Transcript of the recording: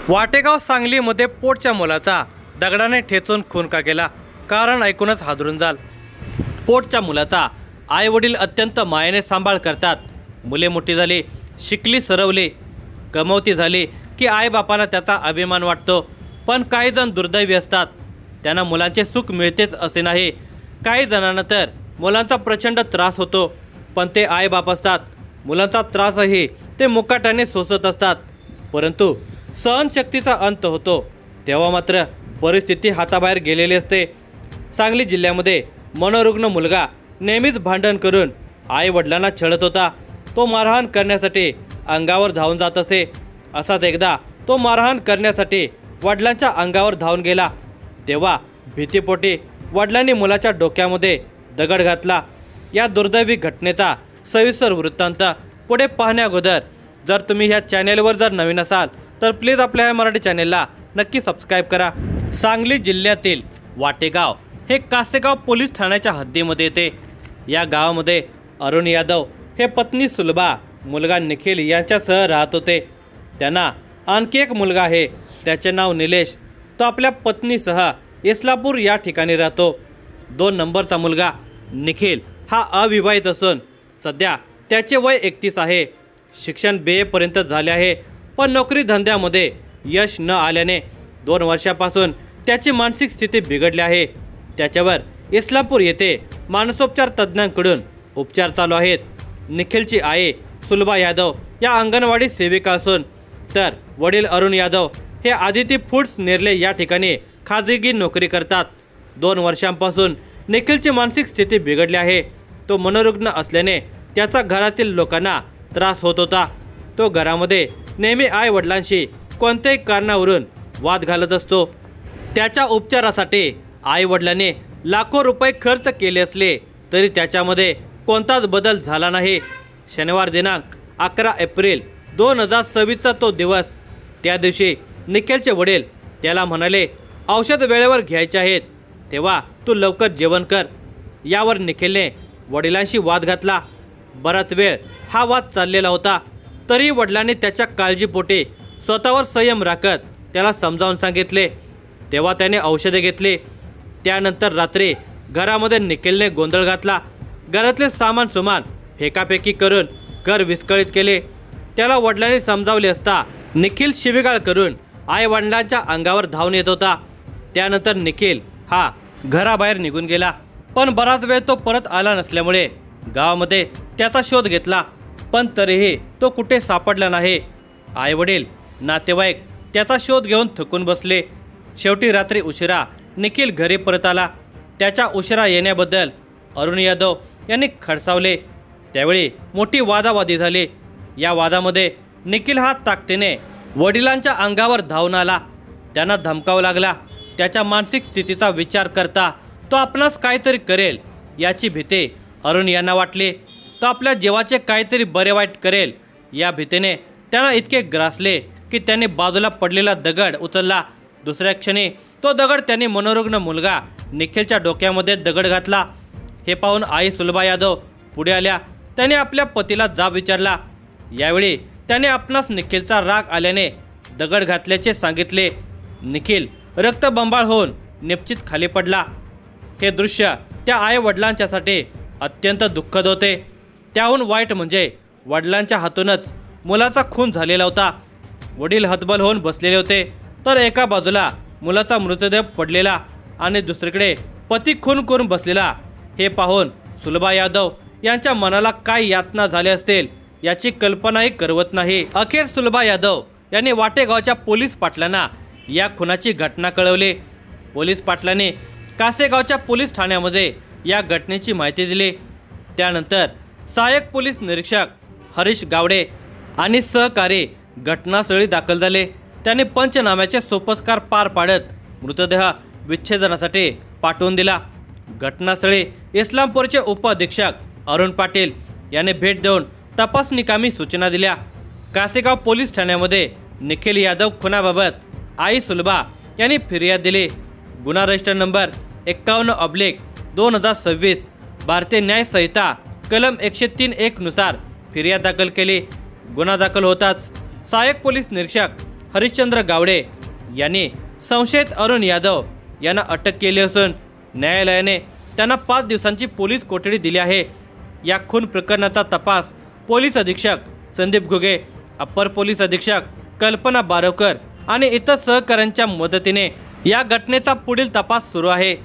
वाटेगाव सांगलीमध्ये पोटच्या मुलाचा दगडाने ठेचून खून का केला? कारण ऐकूनच हादरून जाल. पोटच्या मुलाचा आई वडील अत्यंत मायेने सांभाळ करतात. मुले मोठी झाली, शिकली, सरवली, कमवती झाली की आईबापाला त्याचा अभिमान वाटतो. पण काही जण दुर्दैवी असतात, त्यांना मुलांचे सुख मिळतेच असे नाही. काही जणांना तर मुलांचा प्रचंड त्रास होतो, पण ते आईबाप असतात. मुलांचा त्रासही ते मुकाट्याने सोसत असतात. परंतु सहनशक्तीचा अंत होतो तेव्हा मात्र परिस्थिती हाताबाहेर गेलेली असते. सांगली जिल्ह्यामध्ये मनोरुग्ण मुलगा नेहमीच भांडण करून आई वडिलांना छळत होता. तो मारहाण करण्यासाठी अंगावर धावून जात असे. असाच एकदा तो मारहाण करण्यासाठी वडिलांच्या अंगावर धावून गेला. तेव्हा भीतीपोटी वडिलांनी मुलाच्या डोक्यामध्ये दगड घातला. या दुर्दैवी घटनेचा सविस्तर वृत्तांत पुढे पाहण्याअगोदर जर तुम्ही ह्या चॅनेलवर जर नवीन असाल तर प्लीज आपल्या ह्या मराठी चॅनेलला नक्की सबस्क्राईब करा. सांगली जिल्ह्यातील वाटेगाव हे कासेगाव पोलीस ठाण्याच्या हद्दीमध्ये येते. या गावामध्ये अरुण यादव हे पत्नी सुलभा, मुलगा निखिल यांच्यासह राहत होते. त्यांना आणखी एक मुलगा आहे, त्याचे नाव निलेश. तो आपल्या पत्नीसह इस्लापूर या ठिकाणी राहतो. 2 नंबरचा मुलगा निखिल हा अविवाहित असून सध्या त्याचे वय 31 आहे. शिक्षण BA पर्यंत झाले आहे, पण नोकरी धंद्यामध्ये यश न आल्याने 2 वर्षापासून त्याची मानसिक स्थिती बिघडली आहे. त्याच्यावर इस्लामपूर येथे मानसोपचार तज्ज्ञांकडून उपचार चालू आहेत. निखिलची आई सुलभा यादव या अंगणवाडी सेविका असून तर वडील अरुण यादव हे आदिती फूड्स नेरले या ठिकाणी खाजगी नोकरी करतात. 2 वर्षांपासून निखिलची मानसिक स्थिती बिघडली आहे. तो मनोरुग्ण असल्याने त्याचा घरातील लोकांना त्रास होत होता. तो घरामध्ये नेहमी आई वडिलांशी कोणत्याही कारणावरून वाद घालत असतो. त्याच्या उपचारासाठी आई वडिलांनी लाखो रुपये खर्च केले असले तरी त्याच्यामध्ये कोणताच बदल झाला नाही. शनिवार दिनांक 11 एप्रिल 2026चा तो दिवस. त्या दिवशी निखिलचे वडील त्याला म्हणाले, औषध वेळेवर घ्यायचे आहेत, तेव्हा तू लवकर जेवण कर. यावर निखिलने वडिलांशी वाद घातला. बराच वेळ हा वाद चाललेला होता, तरी वडिलांनी त्याच्या काळजीपोटी स्वतःवर संयम राखत त्याला समजावून सांगितले. तेव्हा त्याने औषधे घेतली. त्यानंतर रात्री घरामध्ये निखिलने गोंधळ घातला. घरातले सामान सुमान फेकाफेकी करून घर विस्कळीत केले. त्याला वडिलांनी समजावले असता निखिल शिवीगाळ करून आई वडिलांच्या अंगावर धावून येत होता. त्यानंतर निखिल हा घराबाहेर निघून गेला, पण बराच वेळ तो परत आला नसल्यामुळे गावामध्ये त्याचा शोध घेतला, पण तरीही तो कुठे सापडला नाही. आई वडील, नातेवाईक त्याचा शोध घेऊन थकून बसले. शेवटी रात्री उशिरा निखिल घरी परत आला. त्याच्या उशिरा येण्याबद्दल अरुण यादव यांनी खडसावले. त्यावेळी मोठी वादावादी झाली. या वादामध्ये निखिल हा ताकदीने वडिलांच्या अंगावर धावून आला. त्यांना धमकावू लागला. त्याच्या मानसिक स्थितीचा विचार करता तो आपणास काहीतरी करेल याची भीती अरुण यांना वाटली. तो आपल्या जीवाचे काहीतरी बरे वाईट करेल या भीतीने त्यांना इतके ग्रासले की त्यांनी बाजूला पडलेला दगड उचलला. दुसऱ्या क्षणी तो दगड त्यांनी मनोरुग्ण मुलगा निखिलच्या डोक्यामध्ये दगड घातला. हे पाहून आई सुलभा यादव पुढे आल्या. त्याने आपल्या पतीला जाब विचारला. यावेळी त्याने आपणास निखिलचा राग आल्याने दगड घातल्याचे सांगितले. निखिल रक्तबंबाळ होऊन निश्चित खाली पडला. हे दृश्य त्या आई वडिलांच्यासाठी अत्यंत दुःखद होते. त्याहून वाईट म्हणजे वडिलांच्या हातूनच मुलाचा खून झालेला होता. वडील हतबल होऊन बसलेले होते, तर एका बाजूला मुलाचा मृतदेह पडलेला आणि दुसरीकडे पती खून करून बसलेला. हे पाहून सुलभा यादव यांच्या मनाला काय यातना झाल्या असतील याची कल्पनाही करवत नाही. अखेर सुलभा यादव यांनी वाटेगावच्या पोलीस पाटलांना या खुनाची घटना कळवली. पोलीस पाटलांनी कासेगावच्या पोलीस ठाण्यामध्ये या घटनेची माहिती दिली. त्यानंतर सहाय्यक पोलीस निरीक्षक हरीश गावडे आणि सहकारी घटनास्थळी दाखल झाले. त्यांनी पंचनाम्याचे सोपस्कार पार पाडत मृतदेह विच्छेदनासाठी पाठवून दिला. घटनास्थळी इस्लामपूरचे उपअधीक्षक अरुण पाटील यांनी भेट देऊन तपासणीकामी सूचना दिल्या. कासेगाव पोलीस ठाण्यामध्ये निखिल यादव खुनाबाबत आई सुलभा यांनी फिर्याद दिली. गुन्हा रजिस्टर नंबर 51/2026 भारतीय न्याय संहिता कलम 103(1) नुसार फिर्याद दाखल केली. गुन्हा दाखल होताच सहाय्यक पोलीस निरीक्षक हरिश्चंद्र गावडे यांनी संशयित अरुण यादव यांना अटक केली असून न्यायालयाने त्यांना 5 दिवसांची पोलीस कोठडी दिली आहे। या खून प्रकरणाचा तपास पोलीस अधीक्षक संदीप घुगे, अप्पर पोलीस अधीक्षक कल्पना बारवकर आणि इतर सहकाऱ्यांच्या मदतीने या घटनेचा पुढील तपास सुरू आहे।